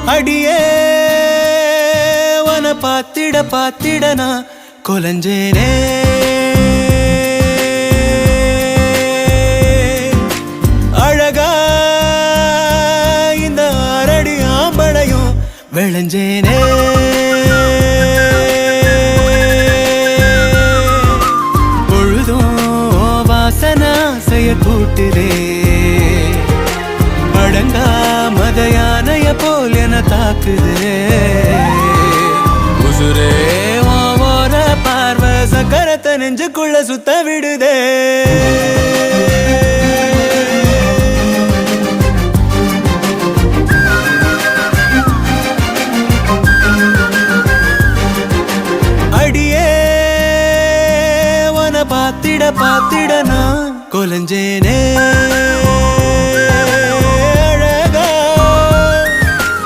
அடியே வன பாத்திட பாத்திடனா கொலஞ்சேனே அழகா இந்த அரடி ஆம்பளையும் விளைஞ்சேனே பொழுதும் வாசனா செய்ய கூட்டுதே அடங்கா மதையானைய போல் என தாக்குதே உசுரே ஓர பார்வை சக்கரத்தை நெஞ்சுக்குள்ள சுத்த விடுதே அடியே வன பாத்திட பாத்திட நான் கொலஞ்சேனே